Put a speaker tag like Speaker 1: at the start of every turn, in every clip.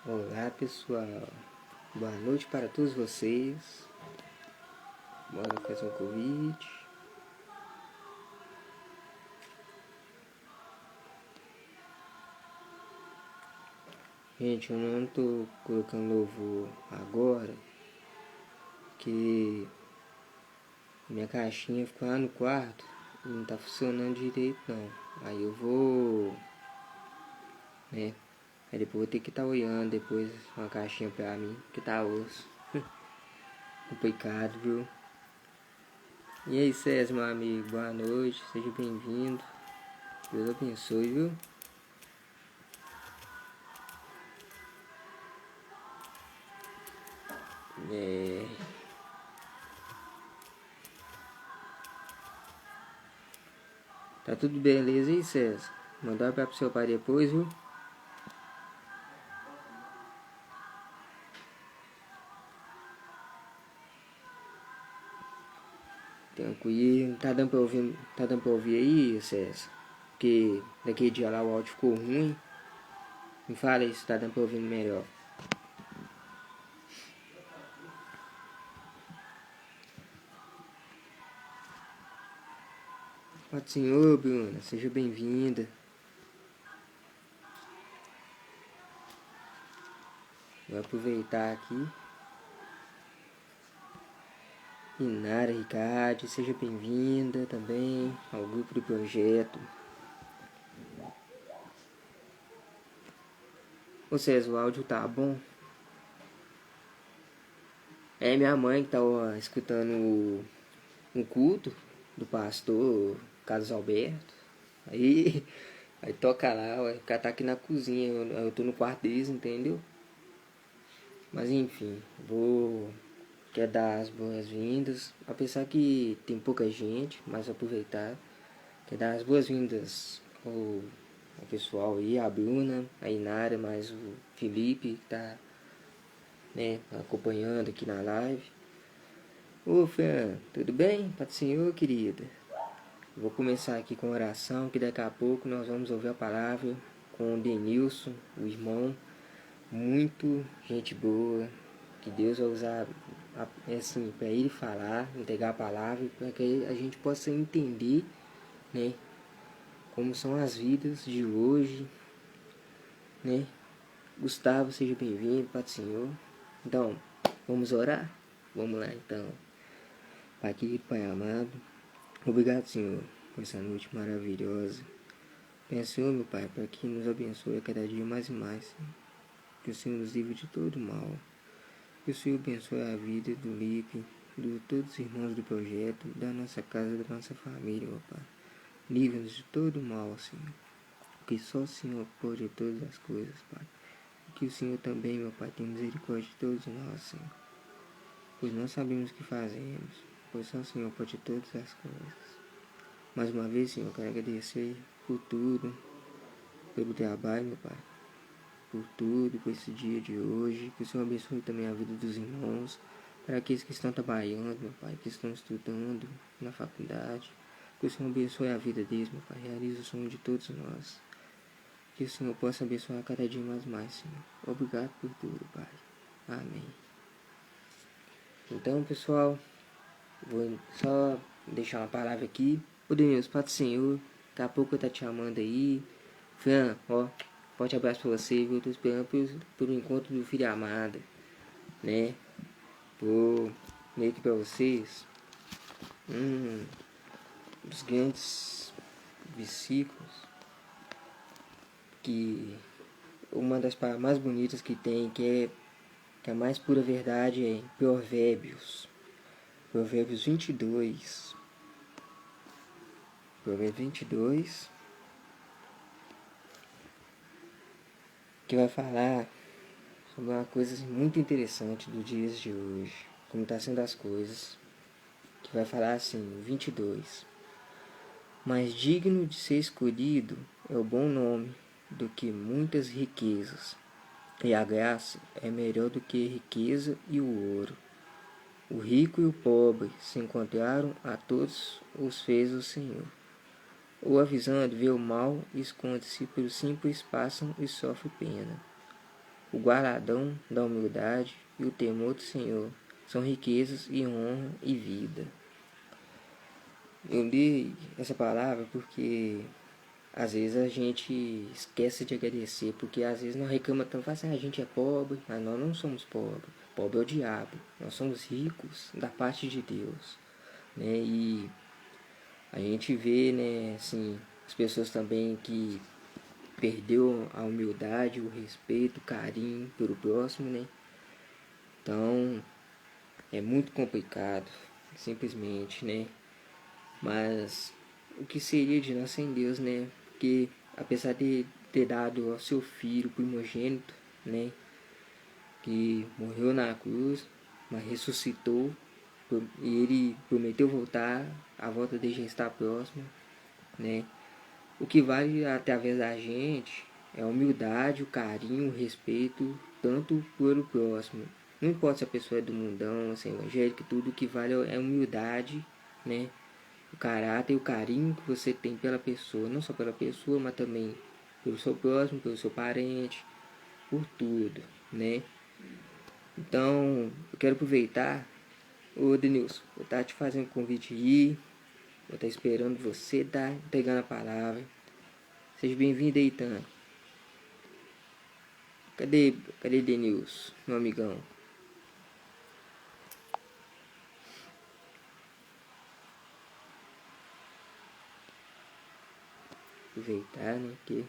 Speaker 1: Olá pessoal, boa noite para todos vocês. Bora fazer um convite. Gente, eu não tô colocando louvor agora, que minha caixinha ficou lá no quarto e não tá funcionando direito não. Aí eu vou, né? Aí depois eu vou ter que estar olhando depois uma caixinha pra mim, que tá osso. Complicado, viu? E aí César, meu amigo, boa noite, seja bem-vindo. Deus abençoe, viu? Tá tudo beleza aí, César? Mandar pra pro seu pai depois, viu? Tranquilo. Tá dando pra ouvir aí, César? Porque daquele dia lá o áudio ficou ruim. Me fala aí se tá dando pra ouvir melhor. Pode senhor, Bruna. Seja bem-vinda. Vou aproveitar aqui. Inara Ricardo, seja bem-vinda também ao grupo do projeto. Ô César, o áudio tá bom? É minha mãe que tá escutando um culto do pastor Carlos Alberto. Aí toca lá, o cara tá aqui na cozinha, eu tô no quarto deles, entendeu? Mas enfim, quero dar as boas-vindas, apesar que tem pouca gente, mas aproveitar. Quero dar as boas-vindas ao pessoal aí, a Bruna, a Inara, mais o Felipe, que tá, né, acompanhando aqui na live. Ô Fran, tudo bem? Paz do Senhor, querida. Vou começar aqui com oração, que daqui a pouco nós vamos ouvir a palavra com o Denilson, o irmão, muito gente boa, que Deus vai usar assim, para ele falar, entregar a palavra, para que a gente possa entender, né, como são as vidas de hoje, né. Gustavo, seja bem-vindo, Pai do Senhor. Então, vamos orar? Vamos lá então. Pai querido, Pai amado, obrigado, Senhor, por essa noite maravilhosa. Peço, Senhor, meu Pai, para que nos abençoe a cada dia mais e mais, Senhor. Que o Senhor nos livre de todo mal. Que o Senhor abençoe a vida do Lipe, de todos os irmãos do projeto, da nossa casa, da nossa família, meu Pai. Livre-nos de todo mal, Senhor. Que só o Senhor pode todas as coisas, Pai. Que o Senhor também, meu Pai, tenha misericórdia de todos nós, Senhor. Pois nós sabemos o que fazemos, pois só o Senhor pode todas as coisas. Mais uma vez, Senhor, eu quero agradecer por tudo, pelo trabalho, meu Pai, por tudo, por esse dia de hoje. Que o Senhor abençoe também a vida dos irmãos, para aqueles que estão trabalhando, meu Pai, que estão estudando na faculdade. Que o Senhor abençoe a vida deles, meu Pai, realize o sonho de todos nós. Que o Senhor possa abençoar cada dia mais, Senhor. Obrigado por tudo, Pai. Amém. Então, pessoal, vou só deixar uma palavra aqui. Ô Deus, Pai do Senhor, daqui a pouco eu tá te chamando aí. Fran, ó, forte abraço pra você, viu? Eu tô esperando pelo encontro do filho amado, né? Vou ler aqui pra vocês dos grandes versículos, que uma das palavras mais bonitas que tem, que é a mais pura verdade, é em Provérbios. Provérbios 22. Provérbios 22. Que vai falar sobre uma coisa muito interessante dos dias de hoje. Como está sendo as coisas. Que vai falar assim, 22. Mais digno de ser escolhido é o bom nome do que muitas riquezas. E a graça é melhor do que a riqueza e o ouro. O rico e o pobre se encontraram, a todos os fez o Senhor. O avisando vê o mal e esconde-se, pelos simples passam e sofre pena. o guardadão da humildade e o temor do Senhor são riquezas e honra e vida. Eu li essa palavra porque às vezes a gente esquece de agradecer, porque às vezes nós reclamamos tanto, assim, a gente é pobre, mas nós não somos pobres. Pobre é o diabo. Nós somos ricos da parte de Deus, né? E a gente vê, né, assim, as pessoas também que perdeu a humildade, o respeito, o carinho pelo próximo, né? Então, é muito complicado, simplesmente, né? Mas o que seria de nós sem Deus, né? Porque apesar de ter dado ao seu filho primogênito, né? Que morreu na cruz, mas ressuscitou, e ele prometeu voltar, a volta dele já está próxima, né? O que vale através da gente é a humildade, o carinho, o respeito, tanto pelo próximo. Não importa se a pessoa é do mundão, se é evangélica, tudo o que vale é a humildade, né? O caráter e o carinho que você tem pela pessoa, não só pela pessoa, mas também pelo seu próximo, pelo seu parente, por tudo, né? Então, eu quero aproveitar, ô Denilson, vou estar te fazendo um convite aí, vou estar esperando você estar entregando a palavra. Seja bem-vindo aí, Tan. Cadê Denilson, meu amigão? Aproveitar, né, que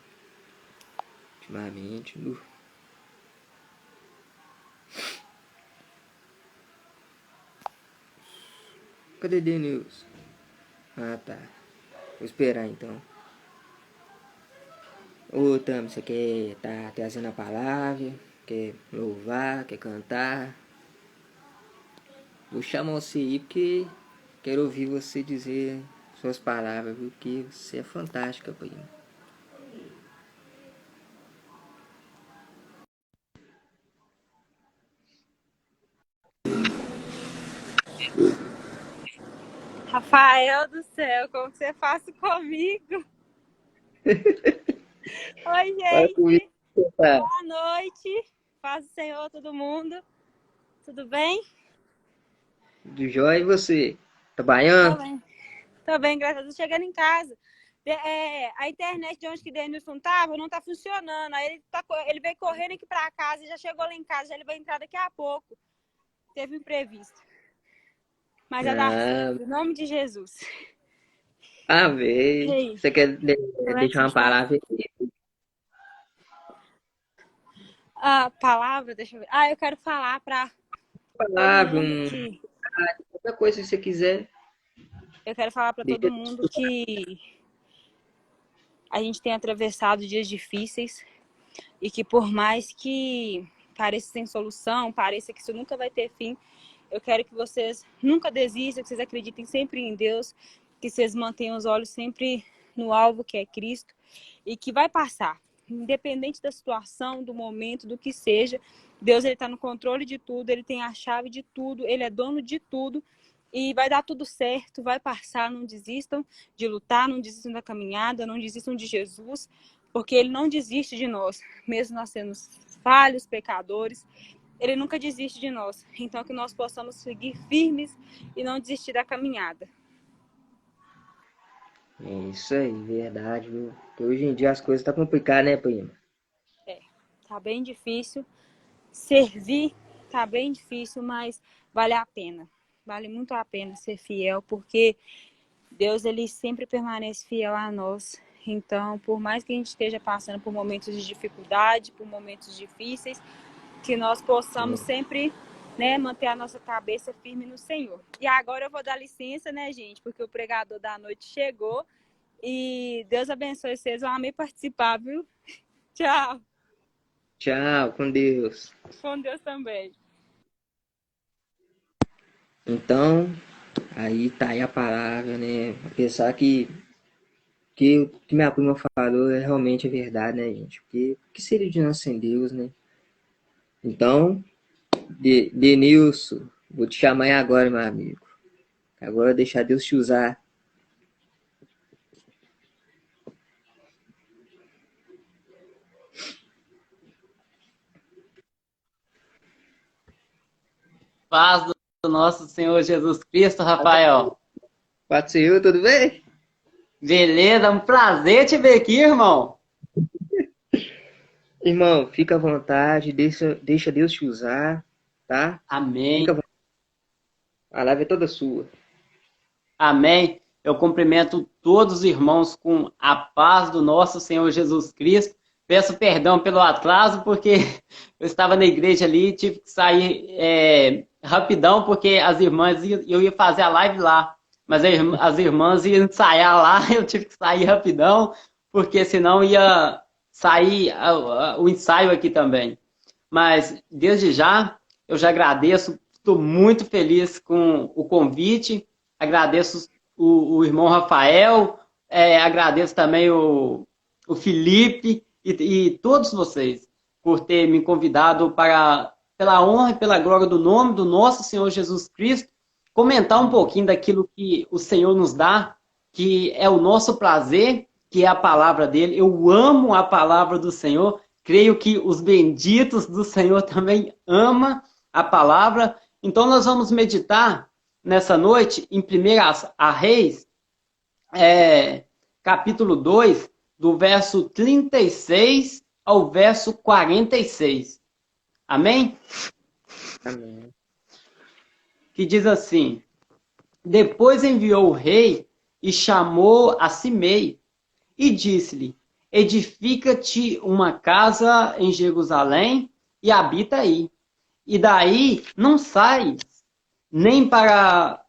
Speaker 1: ultimamente... Cadê Denilson? Ah, tá. Vou esperar, então. Ô, Tam, você quer tá trazendo a palavra? Quer louvar? Quer cantar? Vou chamar você aí porque quero ouvir você dizer suas palavras, viu? Porque você é fantástica, primo.
Speaker 2: Rafael do céu, como que você faz comigo? Oi,
Speaker 1: Fala comigo,
Speaker 2: gente.
Speaker 1: tá?
Speaker 2: Boa noite. Paz do Senhor, todo mundo. Tudo bem?
Speaker 1: Do jóia e você?
Speaker 2: Tô
Speaker 1: Trabalhando?
Speaker 2: bem. Tô bem, graças a Deus. Chegando em casa. A internet de onde que Denilson tava não tá funcionando. Aí ele veio correndo aqui pra casa e já chegou lá em casa. Já ele vai entrar daqui a pouco. Teve um imprevisto. Mas já dá
Speaker 1: Ah,
Speaker 2: certo. Em nome de Jesus. E
Speaker 1: velho.
Speaker 2: aí?
Speaker 1: Você quer
Speaker 2: Como é que
Speaker 1: deixar
Speaker 2: você
Speaker 1: uma
Speaker 2: está?
Speaker 1: palavra
Speaker 2: A palavra, deixa eu ver. Eu quero falar pra todo
Speaker 1: palavra,
Speaker 2: mundo que
Speaker 1: qualquer coisa que você quiser.
Speaker 2: Eu quero falar para
Speaker 1: Deixa
Speaker 2: todo mundo que a gente tem atravessado dias difíceis e que por mais que pareça sem solução, pareça que isso nunca vai ter fim, eu quero que vocês nunca desistam, que vocês acreditem sempre em Deus, que vocês mantenham os olhos sempre no alvo que é Cristo e que vai passar. Independente da situação, do momento, do que seja, Deus ele está no controle de tudo, ele tem a chave de tudo, ele é dono de tudo e vai dar tudo certo, vai passar, não desistam de lutar, não desistam da caminhada, não desistam de Jesus, porque ele não desiste de nós, mesmo nós sendo falhos, pecadores, ele nunca desiste de nós. Então que nós possamos seguir firmes e não desistir da caminhada.
Speaker 1: É isso aí, verdade, viu? Porque hoje em dia as coisas tá complicadas, né, prima?
Speaker 2: Tá bem difícil, servir tá bem difícil, mas vale a pena. Vale muito a pena ser fiel, porque Deus ele sempre permanece fiel a nós. Então, por mais que a gente esteja passando por momentos de dificuldade, por momentos difíceis, que nós possamos sempre, né, manter a nossa cabeça firme no Senhor. E agora eu vou dar licença, né, gente, porque o pregador da noite chegou. E Deus abençoe vocês. Eu amei participar, viu? Tchau.
Speaker 1: Tchau, com Deus.
Speaker 2: Com Deus também.
Speaker 1: Então, aí tá aí a palavra, né? Pensar que o que minha prima falou é realmente verdade, né, gente? Porque o que seria de nós sem Deus, né? Então, Denilson, vou te chamar aí agora, meu amigo. Agora deixar Deus te usar.
Speaker 3: paz do nosso Senhor Jesus Cristo, Rafael.
Speaker 1: Pode ser eu, tudo bem?
Speaker 3: Beleza, um prazer te ver aqui, irmão.
Speaker 1: Irmão, fica à vontade, deixa Deus te usar, tá?
Speaker 3: Amém.
Speaker 1: Fica à vontade. A live é toda sua.
Speaker 3: Amém. Eu cumprimento todos os irmãos com a paz do nosso Senhor Jesus Cristo. Peço perdão pelo atraso, porque eu estava na igreja ali e tive que sair rapidão, porque as irmãs, eu ia fazer a live lá, mas as irmãs iam ensaiar lá, eu tive que sair rapidão, porque senão ia sair o ensaio aqui também. Mas, desde já, eu já agradeço, estou muito feliz com o convite, agradeço o irmão Rafael, agradeço também o Felipe e todos vocês por ter me convidado pela honra e pela glória do nome do nosso Senhor Jesus Cristo, comentar um pouquinho daquilo que o Senhor nos dá, que é o nosso prazer, que é a palavra dele. Eu amo a palavra do Senhor, creio que os benditos do Senhor também amam a palavra. Então nós vamos meditar nessa noite em 1 Reis, capítulo 2, do verso 36 ao verso 46. Amém?
Speaker 1: Amém.
Speaker 3: Que diz assim: Depois enviou o rei e chamou a Simei e disse-lhe: Edifica-te uma casa em Jerusalém e habita aí. E daí não sais nem para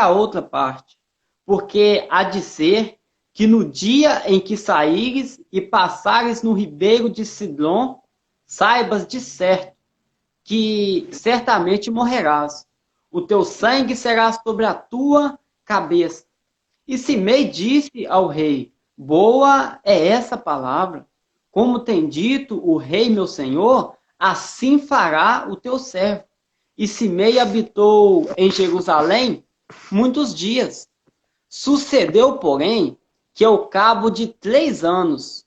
Speaker 3: outra parte, porque há de ser que no dia em que saíres e passares no ribeiro de Sidom, saibas de certo que certamente morrerás. O teu sangue será sobre a tua cabeça. E Simei disse ao rei: Boa é essa palavra. Como tem dito o rei meu senhor, assim fará o teu servo. E Simei habitou em Jerusalém muitos dias. Sucedeu, porém, que ao cabo de 3 anos,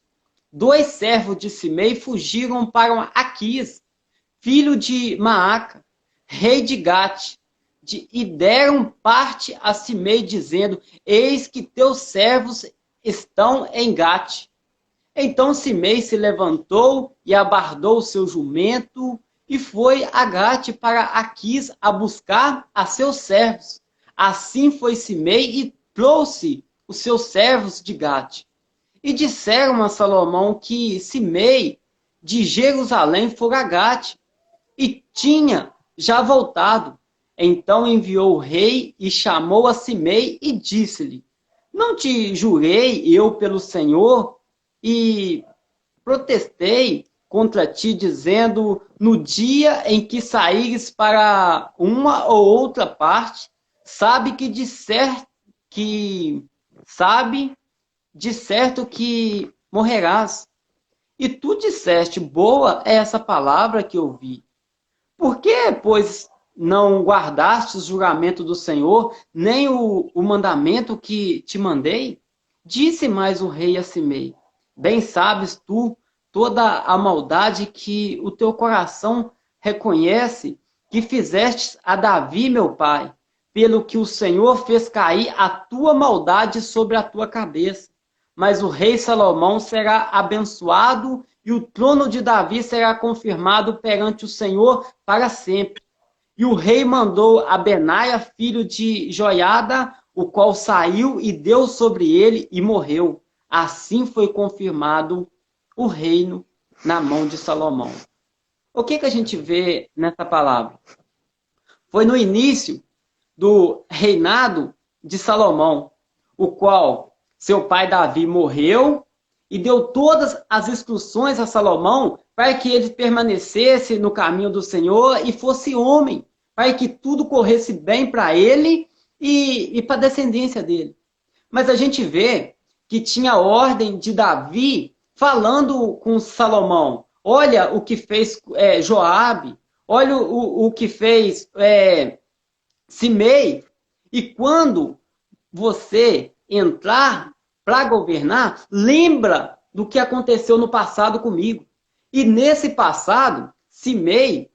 Speaker 3: 2 servos de Simei fugiram para Aquis, filho de Maaca, rei de Gate, e deram parte a Simei, dizendo: Eis que teus servos estão em Gate. Então Simei se levantou e abardou o seu jumento e foi a Gate para Aquis a buscar a seus servos. Assim foi Simei e trouxe os seus servos de Gate. E disseram a Salomão que Simei de Jerusalém fora a Gate e tinha já voltado. Então enviou o rei e chamou a Simei e disse-lhe: Não te jurei eu pelo Senhor e protestei contra ti, dizendo: No dia em que saíres para uma ou outra parte, sabe de certo que morrerás. E tu disseste: Boa é essa palavra que ouvi. Por que, pois, não guardaste o juramento do Senhor, nem o mandamento que te mandei? Disse mais o rei a Simei: Bem sabes tu toda a maldade que o teu coração reconhece que fizeste a Davi, meu pai, pelo que o Senhor fez cair a tua maldade sobre a tua cabeça. Mas o rei Salomão será abençoado e o trono de Davi será confirmado perante o Senhor para sempre. E o rei mandou a Benaia, filho de Joiada, o qual saiu e deu sobre ele e morreu. Assim foi confirmado o reino na mão de Salomão. O que a gente vê nessa palavra? Foi no início do reinado de Salomão, o qual seu pai Davi morreu e deu todas as instruções a Salomão para que ele permanecesse no caminho do Senhor e fosse homem, para que tudo corresse bem para ele e para a descendência dele. Mas a gente vê que tinha ordem de Davi falando com Salomão: olha o que fez Joabe, olha o que fez Simei, e quando você entrar para governar, lembra do que aconteceu no passado comigo. E nesse passado, Simei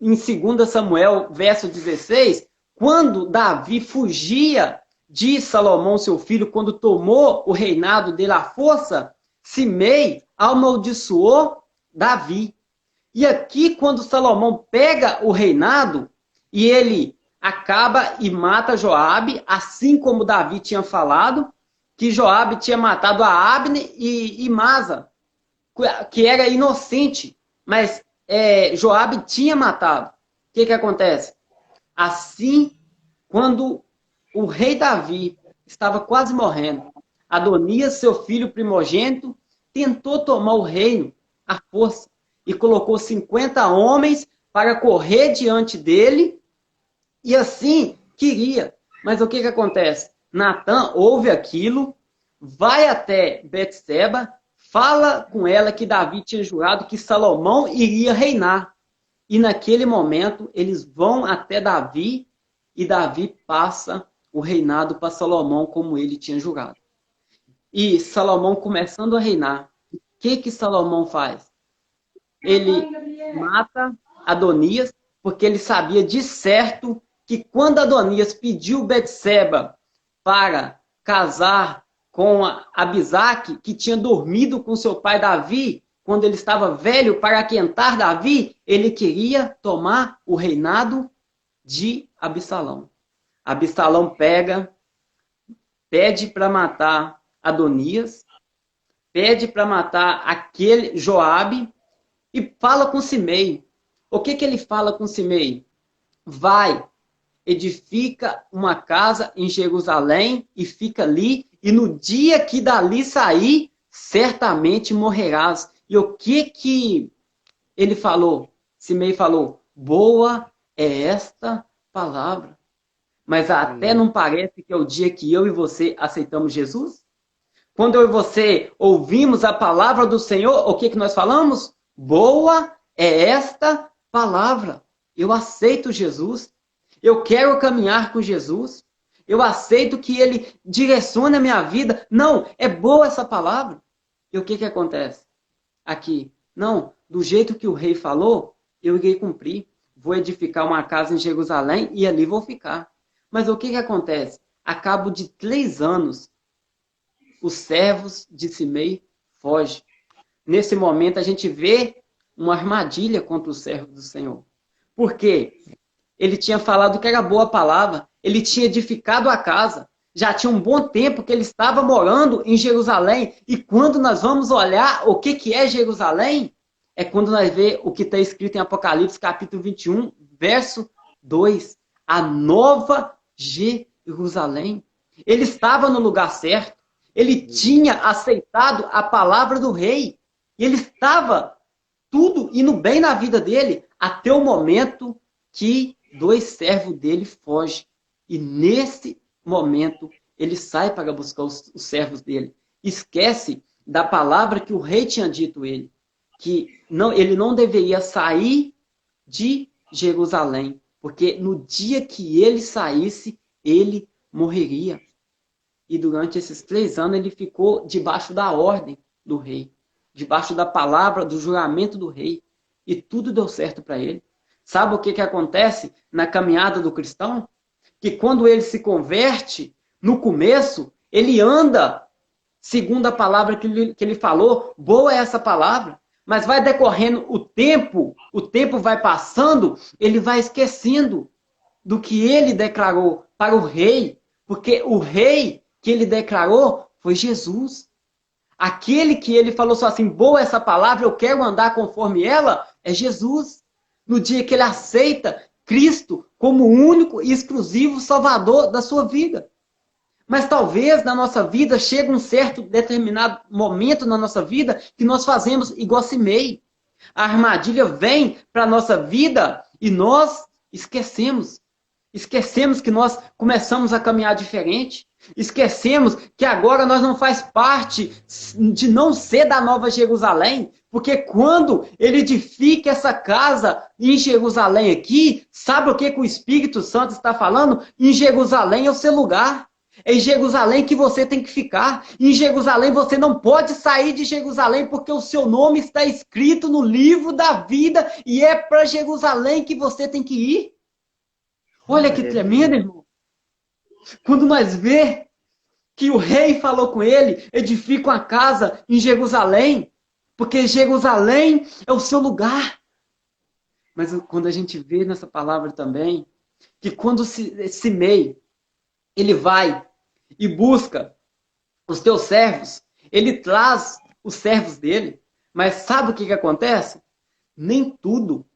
Speaker 3: em 2 Samuel, verso 16, quando Davi fugia de Salomão, seu filho, quando tomou o reinado dele à força, Simei amaldiçoou Davi. E aqui, quando Salomão pega o reinado, e ele acaba e mata Joabe, assim como Davi tinha falado, que Joabe tinha matado a Abner e Masa, que era inocente, mas Joabe tinha matado. O que acontece? Assim, quando o rei Davi estava quase morrendo, Adonias, seu filho primogênito, tentou tomar o reino à força e colocou 50 homens para correr diante dele, e assim queria. Mas o que acontece? Natan ouve aquilo, vai até Betseba, fala com ela que Davi tinha jurado que Salomão iria reinar. E naquele momento eles vão até Davi e Davi passa o reinado para Salomão como ele tinha jurado. E Salomão começando a reinar, o que Salomão faz? Ele mata Adonias, porque ele sabia de certo que quando Adonias pediu Betseba para casar com Abisaque, que tinha dormido com seu pai Davi, quando ele estava velho, para aquentar Davi, ele queria tomar o reinado de Absalão. Absalão pede para matar Adonias, pede para matar aquele Joabe e fala com Simei. O que ele fala com Simei? Vai, edifica uma casa em Jerusalém e fica ali, e no dia que dali sair, certamente morrerás. E o que ele falou? Simei falou, boa é esta palavra. Mas até não parece que é o dia que eu e você aceitamos Jesus? Quando eu e você ouvimos a palavra do Senhor, o que nós falamos? Boa é esta palavra. Eu aceito Jesus. Eu quero caminhar com Jesus. Eu aceito que Ele direcione a minha vida. Não, é boa essa palavra. E o que acontece? Aqui, não, do jeito que o rei falou, eu irei cumprir. Vou edificar uma casa em Jerusalém e ali vou ficar. Mas o que acontece? A cabo de 3 anos, os servos de Simei fogem. Nesse momento, a gente vê uma armadilha contra os servos do Senhor. Por quê? Ele tinha falado que era boa a palavra, ele tinha edificado a casa, já tinha um bom tempo que ele estava morando em Jerusalém, e quando nós vamos olhar o que é Jerusalém, é quando nós vemos o que está escrito em Apocalipse, capítulo 21, verso 2, a nova Jerusalém. Ele estava no lugar certo, ele tinha aceitado a palavra do rei, e ele estava tudo indo bem na vida dele, até o momento que 2 servos dele fogem. E nesse momento, ele sai para buscar os servos dele. Esquece da palavra que o rei tinha dito a ele, que ele não deveria sair de Jerusalém, porque no dia que ele saísse, ele morreria. E durante esses 3 anos, ele ficou debaixo da ordem do rei, debaixo da palavra, do juramento do rei. E tudo deu certo para ele. Sabe o que acontece na caminhada do cristão? Que quando ele se converte, no começo, ele anda segundo a palavra que ele falou. Boa é essa palavra. Mas vai decorrendo o tempo vai passando, ele vai esquecendo do que ele declarou para o rei. Porque o rei que ele declarou foi Jesus. Aquele que ele falou só assim, boa essa palavra, eu quero andar conforme ela, é Jesus. No dia que ele aceita Cristo como o único e exclusivo Salvador da sua vida. Mas talvez na nossa vida chegue um certo determinado momento na nossa vida que nós fazemos igual Simei. A armadilha vem para a nossa vida e nós esquecemos. Esquecemos que nós começamos a caminhar diferente. Esquecemos que agora nós não faz parte de não ser da Nova Jerusalém, porque quando ele edifica essa casa em Jerusalém aqui, sabe o que o Espírito Santo está falando? Em Jerusalém é o seu lugar. É em Jerusalém que você tem que ficar. Em Jerusalém você não pode sair de Jerusalém porque o seu nome está escrito no livro da vida e é para Jerusalém que você tem que ir. Olha que tremendo, irmão. Quando nós vê que o rei falou com ele, edifica uma casa em Jerusalém, porque Jerusalém é o seu lugar. Mas quando a gente vê nessa palavra também, que quando Simei, ele vai e busca os teus servos, ele traz os servos dele, mas sabe o que acontece? Nem tudo,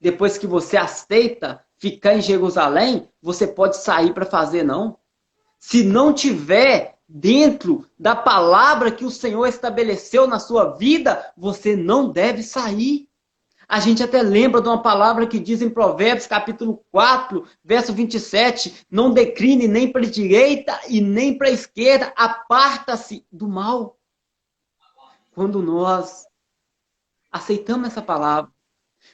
Speaker 3: depois que você aceita ficar em Jerusalém, você pode sair para fazer, não. Se não tiver dentro da palavra que o Senhor estabeleceu na sua vida, você não deve sair. A gente até lembra de uma palavra que diz em Provérbios, capítulo 4, verso 27, não decline nem para a direita e nem para a esquerda, aparta-se do mal. Quando nós aceitamos essa palavra,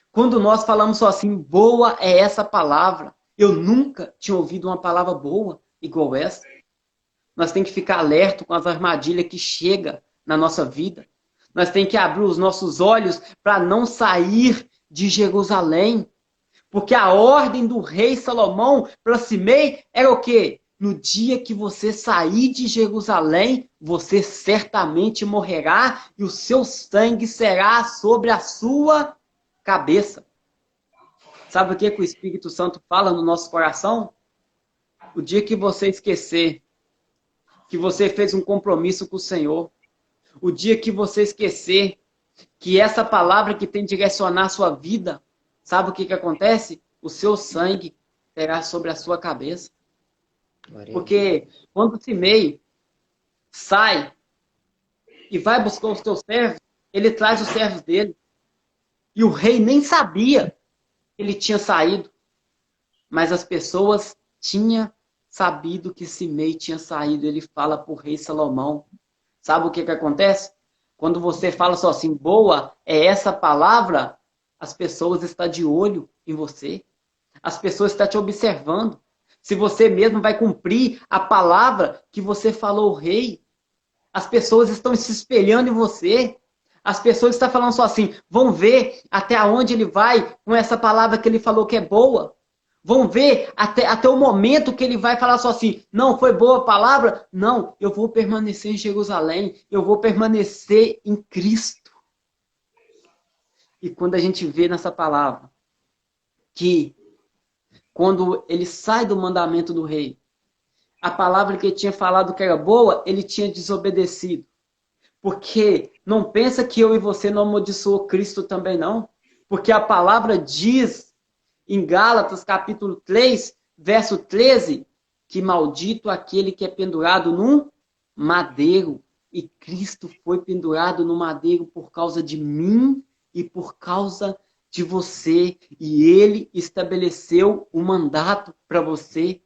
Speaker 3: quando nós falamos só assim, boa é essa palavra. Eu nunca tinha ouvido uma palavra boa igual essa. Nós temos que ficar alerta com as armadilhas que chegam na nossa vida. Nós temos que abrir os nossos olhos para não sair de Jerusalém. Porque a ordem do rei Salomão para Simei era o quê? No dia que você sair de Jerusalém, você certamente morrerá e o seu sangue será sobre a sua cabeça. Sabe o que o Espírito Santo fala no nosso coração? O dia que você esquecer que você fez um compromisso com o Senhor, o dia que você esquecer que essa palavra que tem que direcionar a sua vida, sabe o que acontece? O seu sangue terá sobre a sua cabeça. Porque quando Simei sai e vai buscar os teus servos, ele traz os servos dele. E o rei nem sabia que ele tinha saído. Mas as pessoas tinham sabido que Simei tinha saído. Ele fala para o rei Salomão. Sabe o que acontece? Quando você fala só assim, boa é essa palavra, as pessoas estão de olho em você. As pessoas estão te observando. Se você mesmo vai cumprir a palavra que você falou ao rei. As pessoas estão se espelhando em você. As pessoas estão falando só assim, vão ver até onde ele vai com essa palavra que ele falou que é boa. Vão ver até o momento que ele vai falar só assim, não, foi boa a palavra? Não, eu vou permanecer em Jerusalém, eu vou permanecer em Cristo. E quando a gente vê nessa palavra, que quando ele sai do mandamento do rei, a palavra que ele tinha falado que era boa, ele tinha desobedecido. Porque não pensa que eu e você não amaldiçoou Cristo também não. Porque a palavra diz em Gálatas capítulo 3, verso 13, que maldito aquele que é pendurado num madeiro. E Cristo foi pendurado no madeiro por causa de mim e por causa de você. E ele estabeleceu um mandato para você.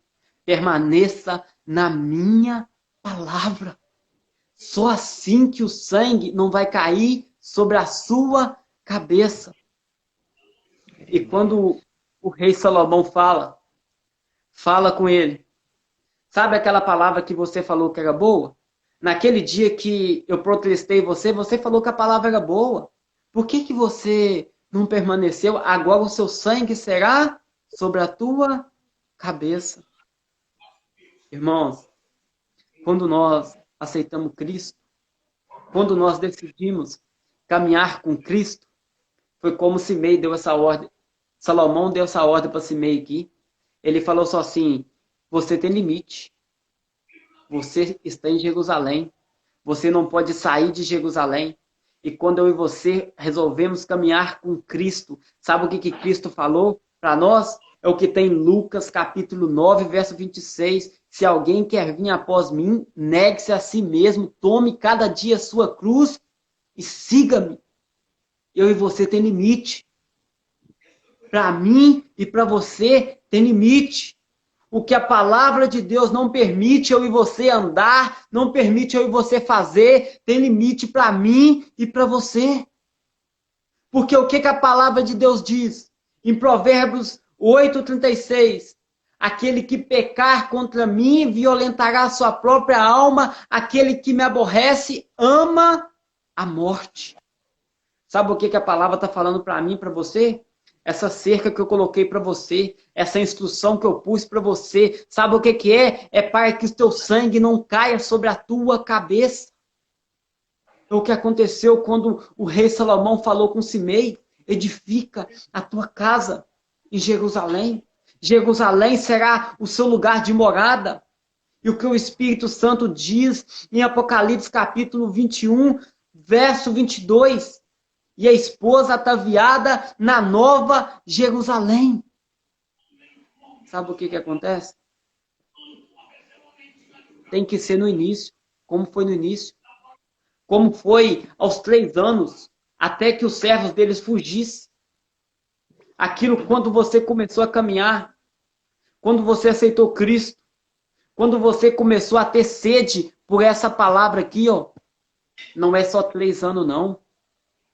Speaker 3: Permaneça na minha palavra. Só assim que o sangue não vai cair sobre a sua cabeça. E quando o rei Salomão fala com ele. Sabe aquela palavra que você falou que era boa? Naquele dia que eu protestei você, você falou que a palavra era boa. Por que você não permaneceu? Agora o seu sangue será sobre a tua cabeça. Irmãos, quando nós aceitamos Cristo, quando nós decidimos caminhar com Cristo, foi como Simei deu essa ordem. Salomão deu essa ordem para Simei aqui. Ele falou só assim, você tem limite. Você está em Jerusalém. Você não pode sair de Jerusalém. E quando eu e você resolvemos caminhar com Cristo, sabe o que Cristo falou para nós? É o que tem em Lucas capítulo 9, verso 26. Se alguém quer vir após mim, negue-se a si mesmo, tome cada dia a sua cruz e siga-me. Eu e você tem limite. Para mim e para você tem limite. O que a palavra de Deus não permite eu e você andar, não permite eu e você fazer, tem limite para mim e para você. Porque o que a palavra de Deus diz? Em Provérbios 8:36, Aquele que pecar contra mim violentará a sua própria alma. Aquele que me aborrece ama a morte. Sabe o que a palavra está falando para mim, para você? Essa cerca que eu coloquei para você, essa instrução que eu pus para você, sabe o que é? É para que o teu sangue não caia sobre a tua cabeça. É o que aconteceu quando o rei Salomão falou com Simei: edifica a tua casa em Jerusalém. Jerusalém será o seu lugar de morada. E o que o Espírito Santo diz em Apocalipse capítulo 21, verso 22. E a esposa ataviada na nova Jerusalém. Sabe o que acontece? Tem que ser no início. Como foi no início? Como foi aos 3 anos, até que os servos deles fugissem. Aquilo quando você começou a caminhar, quando você aceitou Cristo, quando você começou a ter sede por essa palavra aqui, ó, não é só 3 anos, não.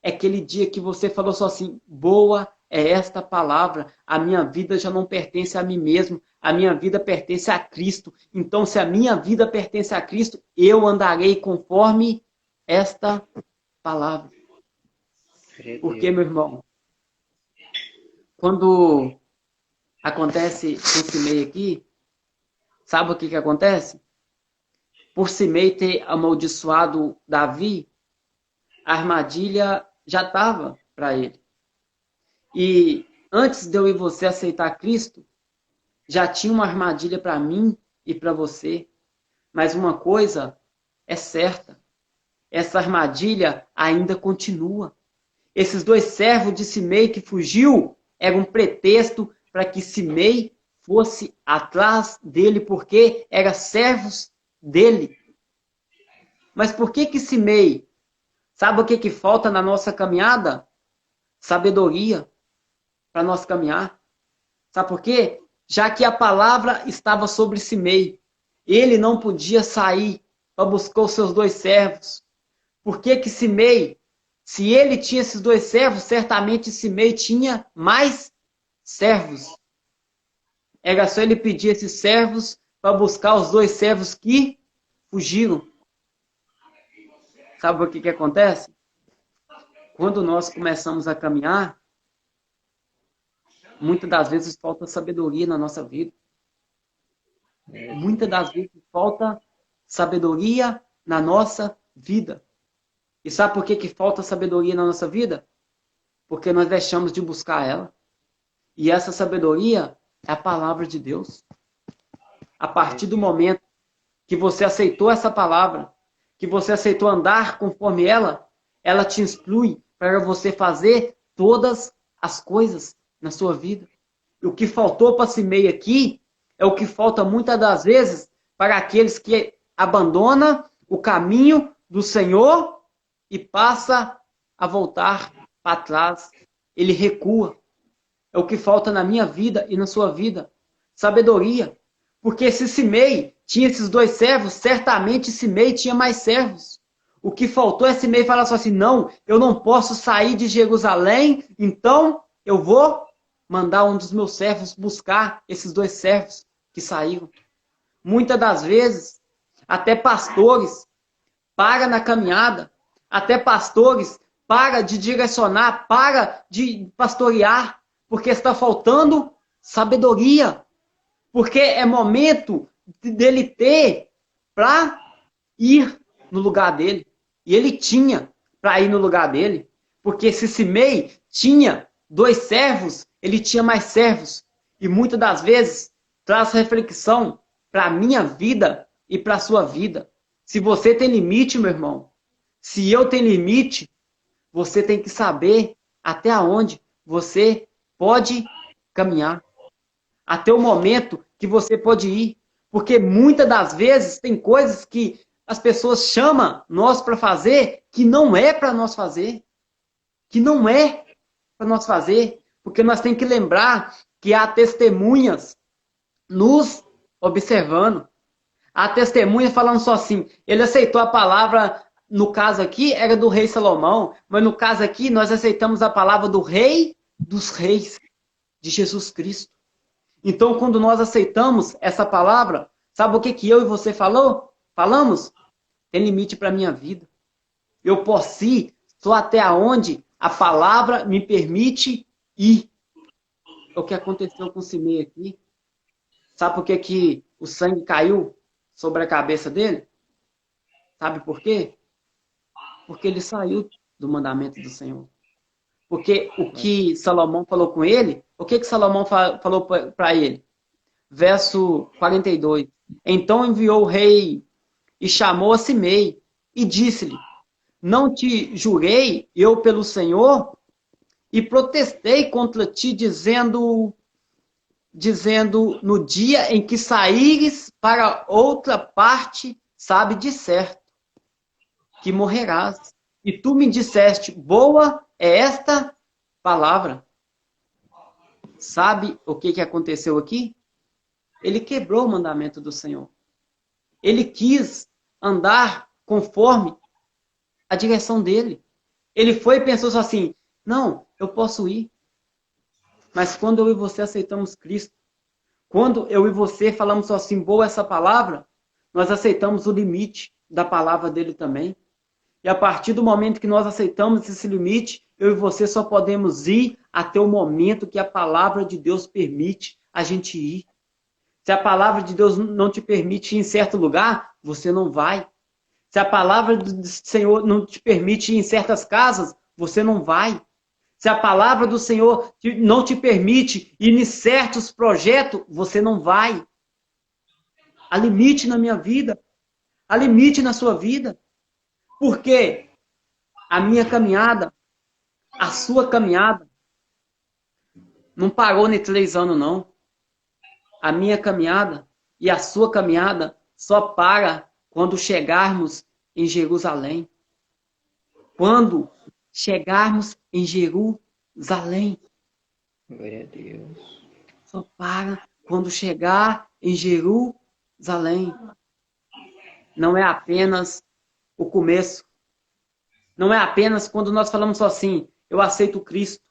Speaker 3: É aquele dia que você falou só assim: boa é esta palavra, a minha vida já não pertence a mim mesmo, a minha vida pertence a Cristo. Então, se a minha vida pertence a Cristo, eu andarei conforme esta palavra. Porque, meu irmão, quando acontece esse meio aqui, sabe o que acontece? Por Simei ter amaldiçoado Davi, a armadilha já estava para ele. E antes de eu e você aceitar Cristo, já tinha uma armadilha para mim e para você. Mas uma coisa é certa: essa armadilha ainda continua. Esses 2 servos de Simei que fugiu era um pretexto para que Simei fosse atrás dele, porque eram servos dele. Mas por que Simei? Sabe o que falta na nossa caminhada? Sabedoria para nós caminhar. Sabe por quê? Já que a palavra estava sobre Simei, ele não podia sair para buscar os seus 2 servos. Por que Simei, se ele tinha esses 2 servos, certamente Simei tinha mais servos. Era só ele pedir esses servos para buscar os 2 servos que fugiram. Sabe o que acontece? Quando nós começamos a caminhar, muitas das vezes falta sabedoria na nossa vida. Muitas das vezes falta sabedoria na nossa vida. E sabe por que falta sabedoria na nossa vida? Porque nós deixamos de buscar ela. E essa sabedoria é a palavra de Deus. A partir do momento que você aceitou essa palavra, que você aceitou andar conforme ela te instrui para você fazer todas as coisas na sua vida. E o que faltou para Simei aqui é o que falta muitas das vezes para aqueles que abandonam o caminho do Senhor e passa a voltar para trás. Ele recua. É o que falta na minha vida e na sua vida. Sabedoria. Porque se Simei tinha esses 2 servos, certamente Simei tinha mais servos. O que faltou é Simei falar só assim: não, eu não posso sair de Jerusalém, então eu vou mandar um dos meus servos buscar esses 2 servos que saíram. Muitas das vezes, até pastores param na caminhada, até pastores param de direcionar, param de pastorear, porque está faltando sabedoria. Porque é momento dele ter para ir no lugar dele. E ele tinha para ir no lugar dele. Porque se Simei tinha 2 servos, ele tinha mais servos. E muitas das vezes traz reflexão para a minha vida e para a sua vida. Se você tem limite, meu irmão, se eu tenho limite, você tem que saber até onde você pode caminhar. Até o momento que você pode ir. Porque muitas das vezes tem coisas que as pessoas chamam nós para fazer que não é para nós fazer. Que não é para nós fazer. Porque nós temos que lembrar que há testemunhas nos observando. Há testemunhas falando só assim: ele aceitou a palavra, no caso aqui era do rei Salomão, mas no caso aqui nós aceitamos a palavra do rei dos reis, de Jesus Cristo. Então, quando nós aceitamos essa palavra, sabe o que eu e você falamos? Tem limite para a minha vida. Eu posso ir só até onde a palavra me permite ir. É o que aconteceu com o Simei aqui. Sabe por que o sangue caiu sobre a cabeça dele? Sabe por quê? Porque ele saiu do mandamento do Senhor. Porque o que Salomão falou com ele, o que Salomão falou para ele? Verso 42. Então enviou o rei e chamou a Simei e disse-lhe: não te jurei eu pelo Senhor e protestei contra ti, dizendo, no dia em que saíres para outra parte, sabe de certo que morrerás. E tu me disseste: boa é esta palavra. Sabe o que aconteceu aqui? Ele quebrou o mandamento do Senhor. Ele quis andar conforme a direção dele. Ele foi e pensou assim: não, eu posso ir. Mas quando eu e você aceitamos Cristo, quando eu e você falamos assim, boa essa palavra, nós aceitamos o limite da palavra dele também. E a partir do momento que nós aceitamos esse limite, eu e você só podemos ir até o momento que a palavra de Deus permite a gente ir. Se a palavra de Deus não te permite ir em certo lugar, você não vai. Se a palavra do Senhor não te permite ir em certas casas, você não vai. Se a palavra do Senhor não te permite ir em certos projetos, você não vai. Há limite na minha vida. Há limite na sua vida. Porque a minha caminhada, a sua caminhada, não parou em 3 anos, não. A minha caminhada e a sua caminhada só para quando chegarmos em Jerusalém. Quando chegarmos em Jerusalém.
Speaker 1: Glória a Deus.
Speaker 3: Só para quando chegar em Jerusalém. Não é apenas o começo. Não é apenas quando nós falamos só assim, eu aceito Cristo.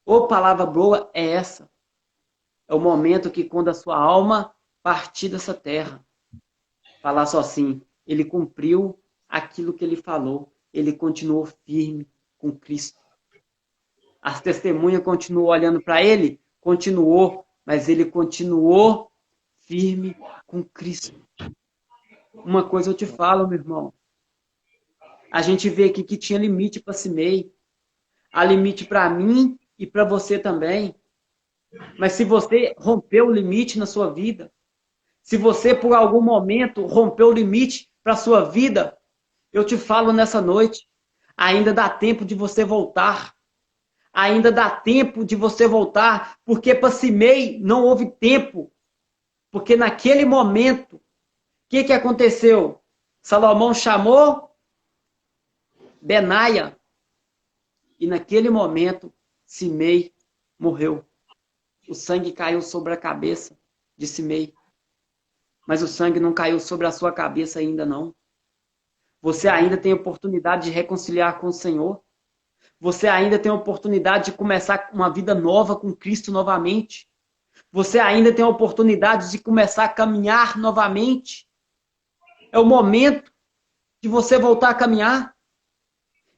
Speaker 3: Ô, palavra boa é essa. É o momento que quando a sua alma partir dessa terra, falar só assim, ele cumpriu aquilo que ele falou. Ele continuou firme com Cristo. As testemunhas continuou olhando para ele? Continuou, mas ele continuou firme com Cristo. Uma coisa eu te falo, meu irmão. A gente vê aqui que tinha limite para Simei. Há limite para mim e para você também. Mas se você rompeu o limite na sua vida, se você por algum momento rompeu o limite para a sua vida, eu te falo nessa noite, ainda dá tempo de você voltar. Ainda dá tempo de você voltar, porque para Simei não houve tempo. Porque naquele momento, o que aconteceu? Salomão chamou Benaia. E naquele momento, Simei morreu. O sangue caiu sobre a cabeça de Simei. Mas o sangue não caiu sobre a sua cabeça ainda não. Você ainda tem oportunidade de reconciliar com o Senhor. Você ainda tem oportunidade de começar uma vida nova com Cristo novamente. Você ainda tem a oportunidade de começar a caminhar novamente. É o momento de você voltar a caminhar.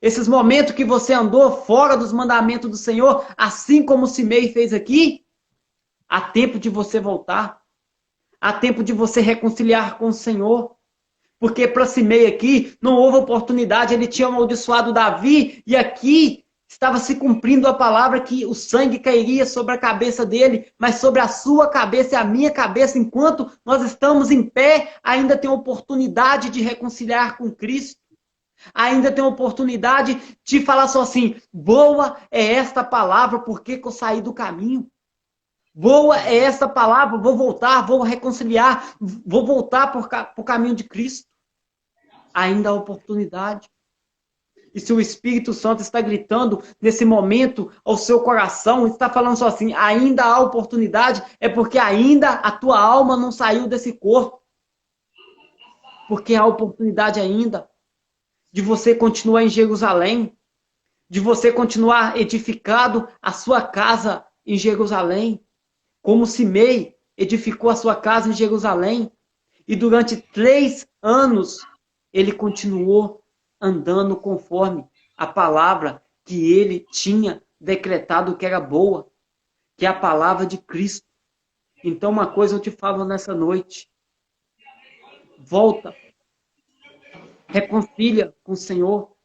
Speaker 3: Esses momentos que você andou fora dos mandamentos do Senhor, assim como Simei fez aqui, há tempo de você voltar. Há tempo de você reconciliar com o Senhor. Porque para Simei aqui não houve oportunidade, ele tinha amaldiçoado Davi e aqui estava se cumprindo a palavra que o sangue cairia sobre a cabeça dele, mas sobre a sua cabeça e a minha cabeça, enquanto nós estamos em pé, ainda tem oportunidade de reconciliar com Cristo. Ainda tem oportunidade de falar só assim, boa é esta palavra, porque que eu saí do caminho. Boa é esta palavra, vou voltar, vou reconciliar, vou voltar para o caminho de Cristo. Ainda há oportunidade. E se o Espírito Santo está gritando nesse momento ao seu coração, está falando só assim, ainda há oportunidade, é porque ainda a tua alma não saiu desse corpo. Porque há oportunidade ainda de você continuar em Jerusalém, de você continuar edificado a sua casa em Jerusalém. como Simei edificou a sua casa em Jerusalém, e durante 3 anos ele continuou andando conforme a palavra que ele tinha decretado que era boa, que é a palavra de Cristo. Então, uma coisa eu te falo nessa noite: volta, reconcilia com o Senhor.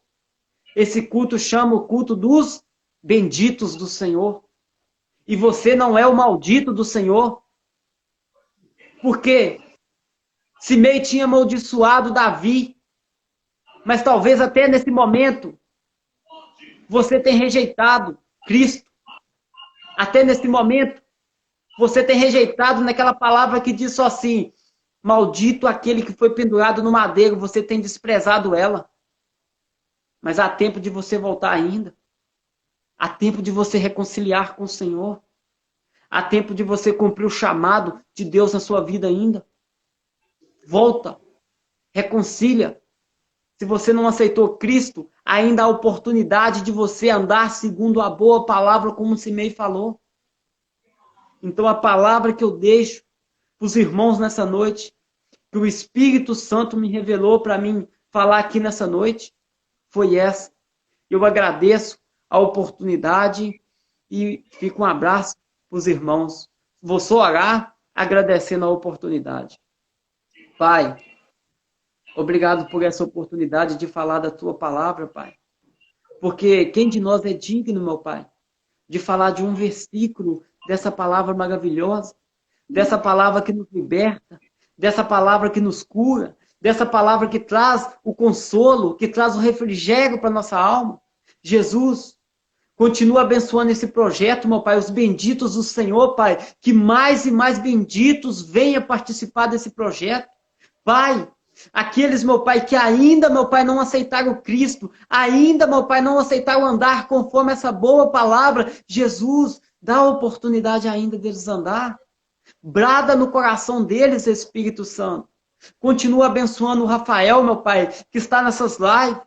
Speaker 3: Esse culto chama o culto dos benditos do Senhor. E você não é o maldito do Senhor. Porque Simei tinha amaldiçoado Davi. Mas talvez até nesse momento você tenha rejeitado Cristo. Até nesse momento você tem rejeitado naquela palavra que diz só assim: maldito aquele que foi pendurado no madeiro, você tem desprezado ela. Mas há tempo de você voltar ainda. Há tempo de você reconciliar com o Senhor. Há tempo de você cumprir o chamado de Deus na sua vida ainda. Volta. Reconcilia. Se você não aceitou Cristo, ainda há oportunidade de você andar segundo a boa palavra, como o Simei falou. Então a palavra que eu deixo para os irmãos nessa noite, que o Espírito Santo me revelou para mim falar aqui nessa noite, foi essa. Eu agradeço a oportunidade e fica um abraço para os irmãos. Vou só orar agradecendo a oportunidade. Pai, obrigado por essa oportunidade de falar da tua palavra, Pai. Porque quem de nós é digno, meu Pai, de falar de um versículo dessa palavra maravilhosa, dessa palavra que nos liberta, dessa palavra que nos cura, dessa palavra que traz o consolo, que traz o refrigério para nossa alma. Jesus, continua abençoando esse projeto, meu Pai, os benditos do Senhor, Pai, que mais e mais benditos venham participar desse projeto. Pai, aqueles, meu Pai, que ainda, meu Pai, não aceitaram Cristo, ainda, meu Pai, não aceitaram andar conforme essa boa palavra, Jesus, dá a oportunidade ainda deles andar. Brada no coração deles, Espírito Santo. Continua abençoando o Rafael, meu Pai, que está nessas lives.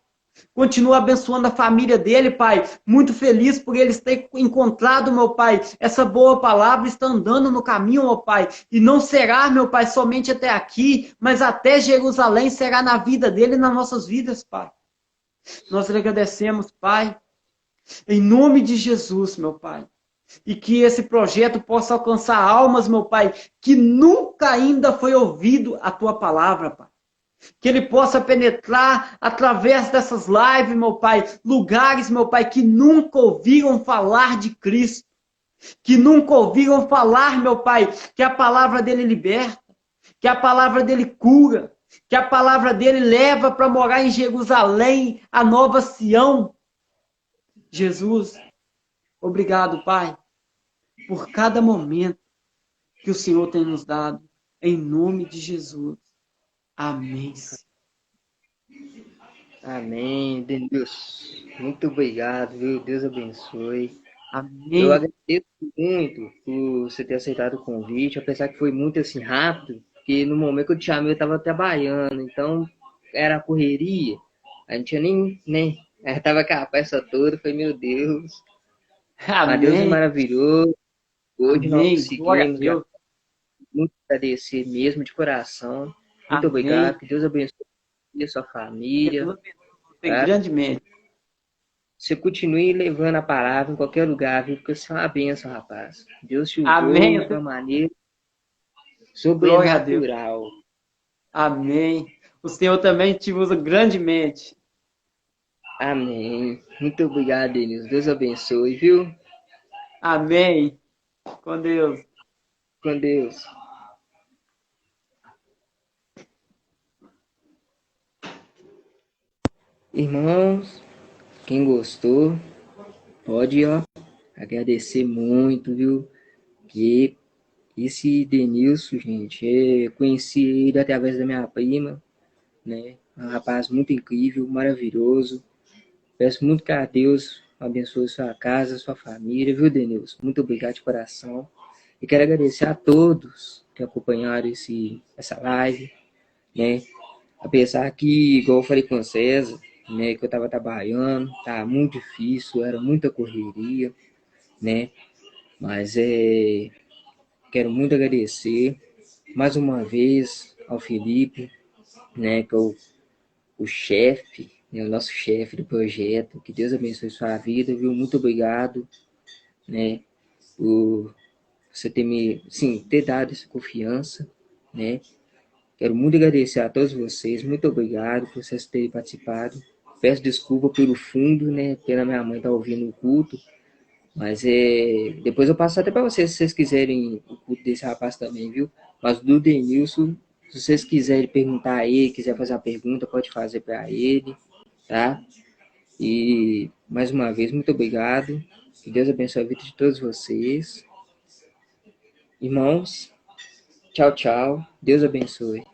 Speaker 3: Continua abençoando a família dele, Pai. Muito feliz por eles terem encontrado, meu Pai, essa boa palavra, está andando no caminho, meu Pai. E não será, meu Pai, somente até aqui, mas até Jerusalém será na vida dele e nas nossas vidas, Pai. Nós lhe agradecemos, Pai, em nome de Jesus, meu Pai. E que esse projeto possa alcançar almas, meu Pai, que nunca ainda foi ouvido a tua palavra, Pai. Que ele possa penetrar através dessas lives, meu Pai, lugares, meu Pai, que nunca ouviram falar de Cristo, que nunca ouviram falar, meu Pai, que a palavra dele liberta, que a palavra dele cura, que a palavra dele leva para morar em Jerusalém, a nova Sião. Jesus, obrigado, Pai, por cada momento que o Senhor tem nos dado, em nome de Jesus. Amém.
Speaker 1: Amém, Deus. Muito obrigado, viu? Deus abençoe. Eu
Speaker 3: Amém.
Speaker 1: agradeço muito por você ter aceitado o convite, apesar que foi muito assim rápido, porque no momento que eu te chamei eu estava trabalhando, então era correria, a gente tinha nem tava com a peça toda, foi meu Deus, mas Deus é
Speaker 3: Amém.
Speaker 1: maravilhoso, hoje nós
Speaker 3: Amém. Glória a
Speaker 1: conseguimos,
Speaker 3: Deus.
Speaker 1: muito agradecer mesmo de coração, muito
Speaker 3: Amém.
Speaker 1: obrigado, que Deus abençoe a sua família,
Speaker 3: Jesus abençoe você
Speaker 1: tá?
Speaker 3: grandemente.
Speaker 1: Você continue levando a palavra em qualquer lugar, viu? Porque você é uma bênção, rapaz. Deus te usou
Speaker 3: Amém.
Speaker 1: de uma maneira
Speaker 3: Glória a Deus.
Speaker 1: sobrenatural.
Speaker 3: Amém. O Senhor também te usa grandemente.
Speaker 1: Amém. Muito obrigado, Denis. Deus abençoe, viu?
Speaker 3: Amém. Com Deus.
Speaker 1: Com Deus. Irmãos, quem gostou, pode, ó, agradecer muito, viu? Que esse Denilson, gente, eu conheci ele através da minha prima, né? Um rapaz muito incrível, maravilhoso. Peço muito que a Deus abençoe sua casa, sua família, viu, Denilson? Muito obrigado de coração. E quero agradecer a todos que acompanharam essa live, né? Apesar que, igual eu falei com o César, né, que eu estava trabalhando, tá muito difícil, era muita correria, né? Mas Quero muito agradecer mais uma vez ao Felipe, né, que é o chefe, né, o nosso chefe do projeto. Que Deus abençoe sua vida, viu? Muito obrigado, né, por você ter me, sim, ter dado essa confiança, né? Quero muito agradecer a todos vocês, muito obrigado por vocês terem participado. Peço desculpa pelo fundo, né? Pela minha mãe estar ouvindo o culto, mas depois eu passo até para vocês, se vocês quiserem o culto desse rapaz também, viu? Mas do Denilson, se vocês quiserem perguntar a ele, quiser fazer uma pergunta, pode fazer para ele, tá? E mais uma vez, muito obrigado. Que Deus abençoe a vida de todos vocês. Irmãos, tchau, tchau. Deus abençoe.